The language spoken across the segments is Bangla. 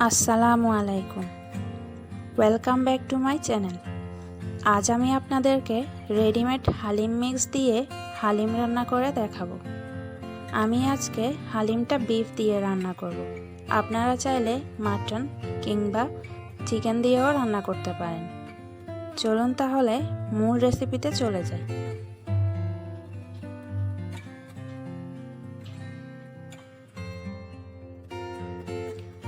আসসালামু আলাইকুম, welcome back to my channel. আজ আমি আপনাদেরকে রেডিমেড হালিম মিক্স দিয়ে হালিম রান্না করে দেখাবো। আমি আজকে হালিমটা বিফ দিয়ে রান্না করব। আপনারা চাইলে মাটন কিংবা চিকেন দিয়েও রান্না করতে পারেন। চলুন তাহলে মূল রেসিপিতে চলে যাই।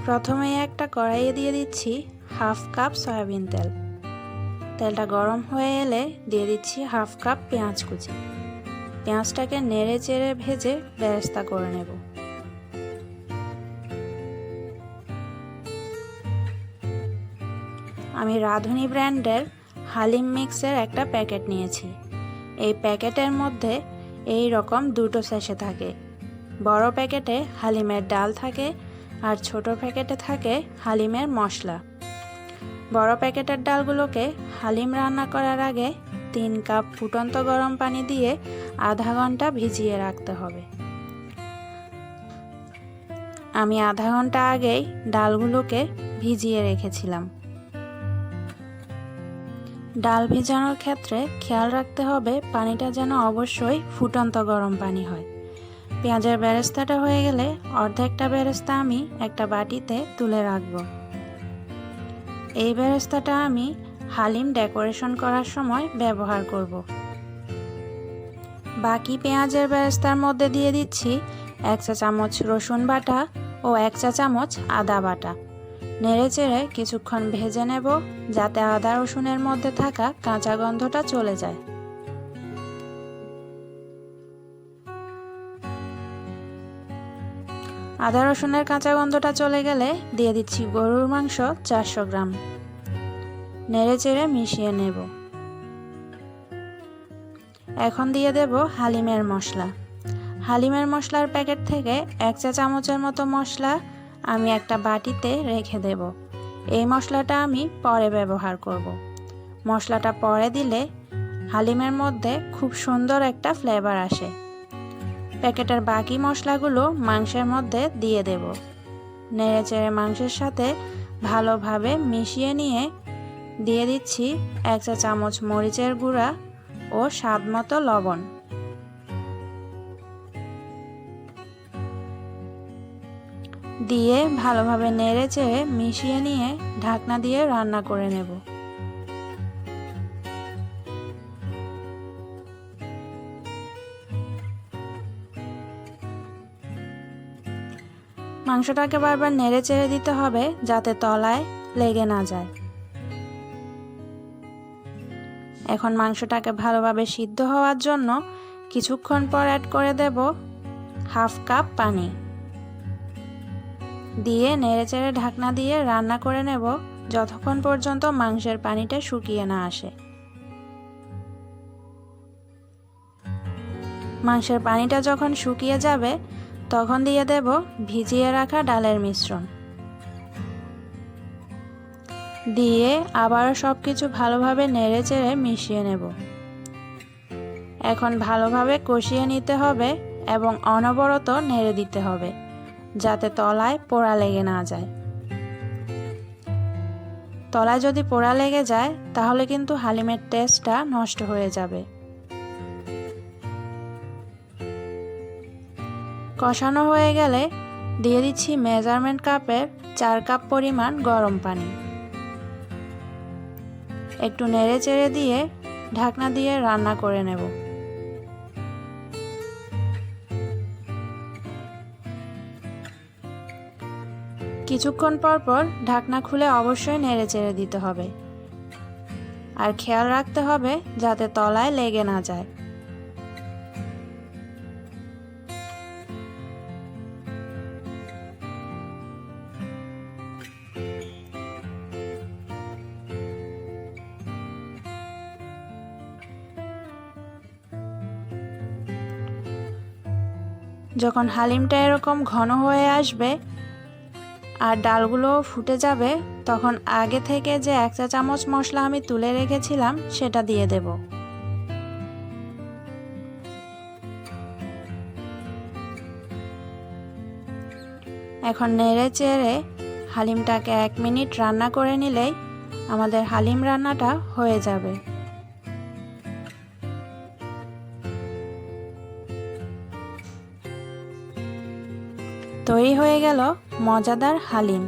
প্রথমে একটা কড়াইয়ে দিয়ে দিচ্ছি হাফ কাপ সয়াবিন তেল। তেলটা গরম হয়ে এলে দিয়ে দিচ্ছি হাফ কাপ পেঁয়াজ কুচি। পেঁয়াজটাকে নেড়ে চেড়ে ভেজে বেরেস্তা করে নেব। আমি রাঁধুনি ব্র্যান্ডের হালিম মিক্সের একটা প্যাকেট নিয়েছি। এই প্যাকেটের মধ্যে এই রকম দুটো স্যাশে থাকে। বড় প্যাকেটে হালিমের ডাল থাকে আর ছোট প্যাকেটে থাকে হালিমের মশলা। বড় প্যাকেটের ডালগুলোকে হালিম রান্না করার আগে 3 কাপ ফুটন্ত গরম পানি দিয়ে আধা ঘন্টা ভিজিয়ে রাখতে হবে। আমি আধা ঘন্টা আগেই ডালগুলোকে ভিজিয়ে রেখেছিলাম। ডাল ভেজানোর ক্ষেত্রে খেয়াল রাখতে হবে পানিটা যেন অবশ্যই ফুটন্ত গরম পানি হয়। পেঁয়াজের বেরেস্তাটা হয়ে গেলে অর্ধেকটা বেরেস্তা আমি একটা বাটিতে তুলে রাখব। এই বেরেস্তাটা আমি হালিম ডেকোরেশন করার সময় ব্যবহার করব। বাকি পেঁয়াজের বেরেস্তার মধ্যে দিয়ে দিচ্ছি 1 চা চামচ রসুন বাটা ও 1 চা চামচ আদা বাটা। নেড়েচেড়ে কিছুক্ষণ ভেজে নেব যাতে আদা রসুনের মধ্যে থাকা কাঁচা গন্ধটা চলে যায়। আদা রসুনের কাঁচা গন্ধটা চলে গেলে দিয়ে দিচ্ছি গরুর মাংস 400 গ্রাম। নেড়েচেড়ে মিশিয়ে নেব। এখন দিয়ে দেব হালিমের মশলা। হালিমের মশলার প্যাকেট থেকে 1 চা চামচের মতো মশলা আমি একটা বাটিতে রেখে দেব। এই মশলাটা আমি পরে ব্যবহার করব। মশলাটা পরে দিলে হালিমের মধ্যে খুব সুন্দর একটা ফ্লেভার আসে। প্যাকেটের বাকি মশলাগুলো মাংসের মধ্যে দিয়ে দেব। নেড়েচেড়ে মাংসের সাথে ভালোভাবে মিশিয়ে নিয়ে দিয়ে দিচ্ছি 1 চা চামচ মরিচের গুঁড়া ও স্বাদ মতো লবণ। দিয়ে ভালোভাবে নেড়েচেড়ে মিশিয়ে নিয়ে ঢাকনা দিয়ে রান্না করে নেব। মাংসটাকে বারবার নেড়ে চেড়ে দিতে হবে যাতে তলায় লেগে না যায়। এখন মাংসটাকে ভালোভাবে সিদ্ধ হওয়ার জন্য কিছুক্ষণ পর অ্যাড করে দেব হাফ কাপ পানি। দিয়ে নেড়ে চেড়ে ঢাকনা দিয়ে রান্না করে নেব যতক্ষণ পর্যন্ত মাংসের পানিটা শুকিয়ে না আসে। মাংসের পানিটা যখন শুকিয়ে যাবে তখন দিয়ে দেব ভিজিয়ে রাখা ডালের মিশ্রণ। দিয়ে আবারও সব কিছু ভালোভাবে নেড়ে চেড়ে মিশিয়ে নেব। এখন ভালোভাবে কষিয়ে নিতে হবে এবং অনবরত নেড়ে দিতে হবে যাতে তলায় পোড়া লেগে না যায়। তলায় যদি পোড়া লেগে যায় তাহলে কিন্তু হালিমের টেস্টটা নষ্ট হয়ে যাবে। কষানো হয়ে গেলে দিয়ে দিচ্ছি মেজারমেন্ট কাপের 4 কাপ পরিমাণ গরম পানি। একটু নেড়ে চেড়ে দিয়ে ঢাকনা দিয়ে রান্না করে নেব। কিছুক্ষণ পর পর ঢাকনা খুলে অবশ্যই নেড়ে চেড়ে দিতে হবে আর খেয়াল রাখতে হবে যাতে তলায় লেগে না যায়। যখন হালিমটা এরকম ঘন হয়ে আসবে আর ডালগুলো ফুটে যাবে তখন আগে থেকে যে 1 চা চামচ মশলা আমি তুলে রেখেছিলাম সেটা দিয়ে দেব। এখন নেড়ে চেড়ে হালিমটাকে 1 মিনিট রান্না করে নিলেই আমাদের হালিম রান্নাটা হয়ে যাবে। তৈরি হয়ে গেল মজাদার হালিম।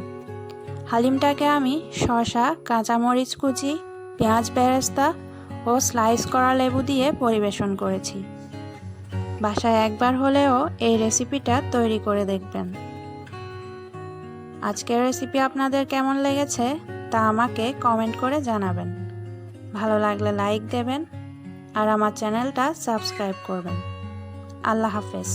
হালিমটাকে আমি শসা, কাঁচামরিচ কুচি, পেঁয়াজ বেরেস্তা ও স্লাইস করা লেবু দিয়ে পরিবেশন করেছি। বাসায় একবার হলেও এই রেসিপিটা তৈরি করে দেখবেন। আজকের রেসিপি আপনাদের কেমন লেগেছে তা আমাকে কমেন্ট করে জানাবেন। ভালো লাগলে লাইক দেবেন আর আমার চ্যানেলটা সাবস্ক্রাইব করবেন। আল্লাহ হাফেজ।